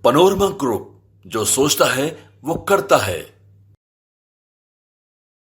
Panorama group, जो सोचता है वो करता है।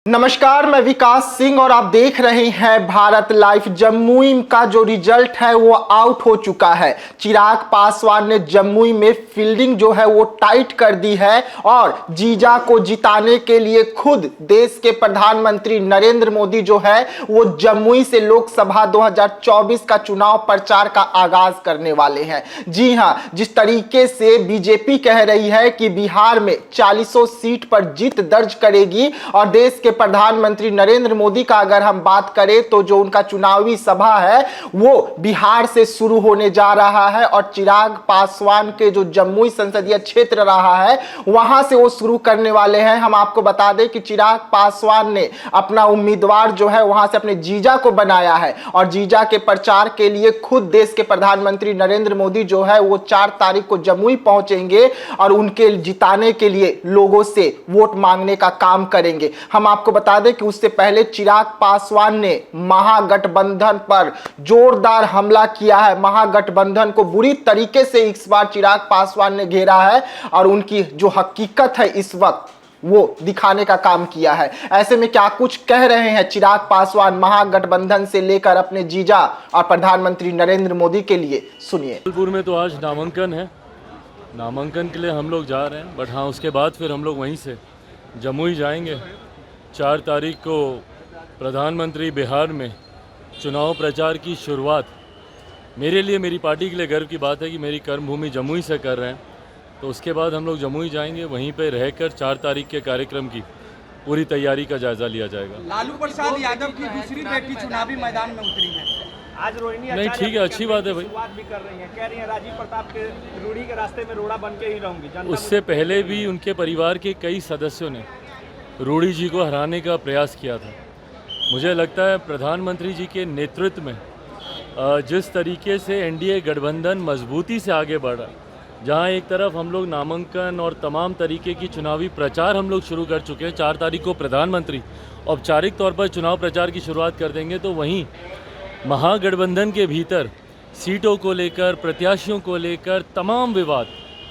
नमस्कार, मैं विकास सिंह और आप देख रहे हैं भारत लाइव। जमुई का जो रिजल्ट है वो आउट हो चुका है। चिराग पासवान ने जमुई में फील्डिंग जो है वो टाइट कर दी है और जीजा को जिताने के लिए खुद देश के प्रधानमंत्री नरेंद्र मोदी जो है वो जमुई से लोकसभा 2024 का चुनाव प्रचार का आगाज करने वाले हैं। जी हां, जिस तरीके से बीजेपी कह रही है कि बिहार में 40 सीट पर जीत दर्ज करेगी और देश के प्रधानमंत्री नरेंद्र मोदी का अगर हम बात करें तो जो उनका चुनावी सभा है वो बिहार से शुरू होने जा रहा है और चिराग पासवान के जो जमुई संसदीय क्षेत्र रहा है वहां से वो शुरू करने वाले हैं। हम आपको बता दें कि चिराग पासवान ने अपना उम्मीदवार जो है वहां से अपने जीजा को बनाया है और जीजा के प्रचार के लिए खुद देश के प्रधानमंत्री नरेंद्र मोदी जो है वो 4 तारीख को जमुई पहुंचेंगे और उनके जिताने के लिए लोगों से वोट मांगने का काम करेंगे। हम आपको बता दें कि उससे पहले चिराग पासवान ने महागठबंधन पर जोरदार हमला किया है। महागठबंधन को बुरी तरीके से इस बार चिराग पासवान ने घेरा है और उनकी जो हकीकत है इस वक्त वो दिखाने का काम किया है। ऐसे में क्या कुछ कह रहे हैं चिराग पासवान महागठबंधन से लेकर अपने जीजा और प्रधानमंत्री नरेंद्र मोदी के लिए, सुनिए। जबलपुर में तो आज नामांकन है, नामांकन के लिए हम लोग जा रहे हैं, बट हाँ उसके बाद फिर हम लोग वहीं से जमुई जाएंगे। 4 तारीख को प्रधानमंत्री बिहार में चुनाव प्रचार की शुरुआत मेरे लिए, मेरी पार्टी के लिए गर्व की बात है कि मेरी कर्मभूमि जमुई से कर रहे हैं। तो उसके बाद हम लोग जमुई जाएंगे, वहीं पे रहकर 4 तारीख के कार्यक्रम की पूरी तैयारी का जायजा लिया जाएगा। लालू प्रसाद यादव की दूसरी बेटी चुनावी मैदान में उतरी है आज। रोहिणी नहीं, ठीक है, अच्छी बात है भाई। बात भी कर रही हैं, कह रही हैं राजीव प्रताप के रूढ़ी के रास्ते में रोड़ा बन के ही रहूंगी। उससे पहले भी उनके परिवार के कई सदस्यों ने रूढ़ी जी को हराने का प्रयास किया था। मुझे लगता है प्रधानमंत्री जी के नेतृत्व में जिस तरीके से एनडीए गठबंधन मजबूती से आगे बढ़ा, जहां एक तरफ हम लोग नामांकन और तमाम तरीके की चुनावी प्रचार हम लोग शुरू कर चुके हैं, 4 तारीख को प्रधानमंत्री औपचारिक तौर पर चुनाव प्रचार की शुरुआत कर देंगे, तो वहीं महागठबंधन के भीतर सीटों को लेकर, प्रत्याशियों को लेकर तमाम विवाद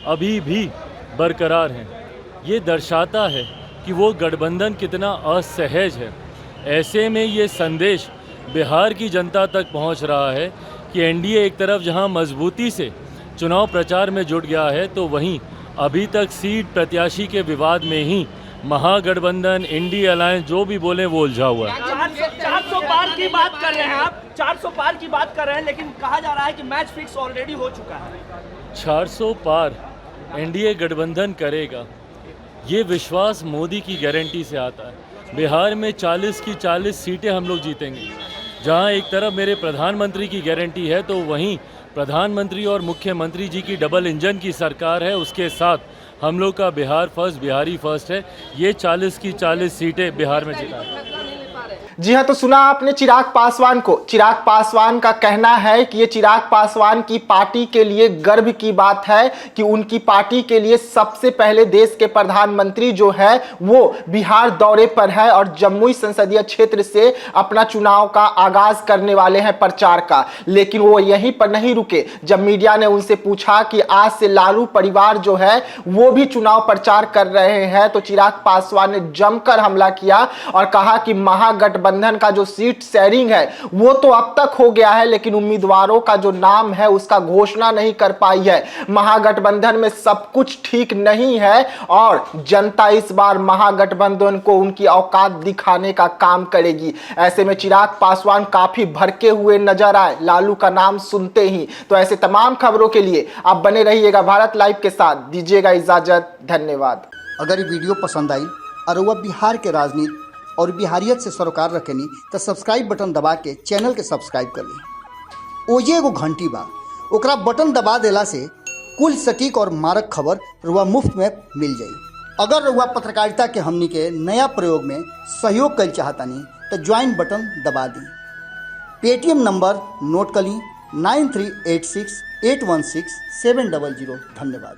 अभी भी बरकरार हैं। ये दर्शाता है कि वो गठबंधन कितना असहज है। ऐसे में ये संदेश बिहार की जनता तक पहुंच रहा है कि एनडीए एक तरफ जहां मजबूती से चुनाव प्रचार में जुट गया है, तो वहीं अभी तक सीट प्रत्याशी के विवाद में ही महागठबंधन, इंडी अलायंस जो भी बोले वो उलझा हुआ है। 400 पार की बात कर रहे हैं आप, 400 पार की बात कर रहे हैं, लेकिन कहा जा रहा है कि मैच फिक्स ऑलरेडी हो चुका है। 400 पार एनडीए गठबंधन करेगा, ये विश्वास मोदी की गारंटी से आता है। बिहार में 40 की 40 सीटें हम लोग जीतेंगे। जहां एक तरफ मेरे प्रधानमंत्री की गारंटी है, तो वहीं प्रधानमंत्री और मुख्यमंत्री जी की डबल इंजन की सरकार है, उसके साथ हम लोग का बिहार फर्स्ट, बिहारी फर्स्ट है। ये 40 की 40 सीटें बिहार में जीता है। जी हाँ, तो सुना आपने चिराग पासवान को। चिराग पासवान का कहना है कि ये चिराग पासवान की पार्टी के लिए गर्व की बात है कि उनकी पार्टी के लिए सबसे पहले देश के प्रधानमंत्री जो है वो बिहार दौरे पर है और जमुई संसदीय क्षेत्र से अपना चुनाव का आगाज करने वाले हैं प्रचार का। लेकिन वो यहीं पर नहीं रुके। जब मीडिया ने उनसे पूछा कि आज से लालू परिवार जो है वो भी चुनाव प्रचार कर रहे हैं, तो चिराग पासवान ने जमकर हमला किया और कहा कि महागठबंधन का जो सीट शेयरिंग है वो तो अब तक हो गया है, लेकिन उम्मीदवारों का जो नाम है उसका घोषणा नहीं कर पाई है। महागठबंधन में सब कुछ ठीक नहीं है और जनता इस बार महागठबंधन को उनकी औकात दिखाने का काम करेगी। ऐसे में चिराग पासवान काफी भड़के हुए नजर आए लालू का नाम सुनते ही। तो ऐसे तमाम खबरों के लिए आप बने रहिएगा भारत लाइव के साथ। दीजिएगा इजाजत, धन्यवाद। अगर ये वीडियो पसंद आई और वह बिहार के राजनीति और बिहारियत से सरोकार रखेनी तो सब्सक्राइब बटन दबा के चैनल के सब्सक्राइब कर ली। ओजे एगो घंटी बा, ओकरा बटन दबा देला से कुल सटीक और मारक खबर रुआ मुफ्त में मिल जाई। अगर रुआ पत्रकारिता के हमनी के नया प्रयोग में सहयोग कर चाहतानी तो ज्वाइन बटन दबा दी। पेटीएम नंबर नोट कर ली 9386816700। धन्यवाद।